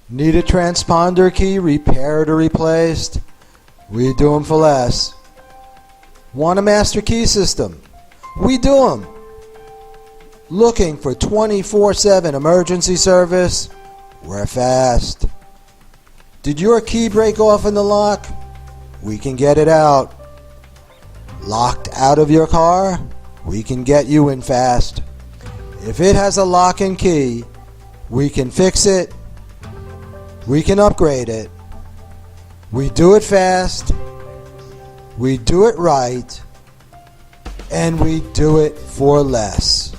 Need a transponder key repaired or replaced? We do them for less. Want a master key system? We do them. Looking for 24/7 emergency service? We're fast. Did your key break off in the lock? We can get it out. Locked out of your car? We can get you in fast. If it has a lock and key, we can fix it. We can upgrade it. We do it fast. We do it right. And we do it for less.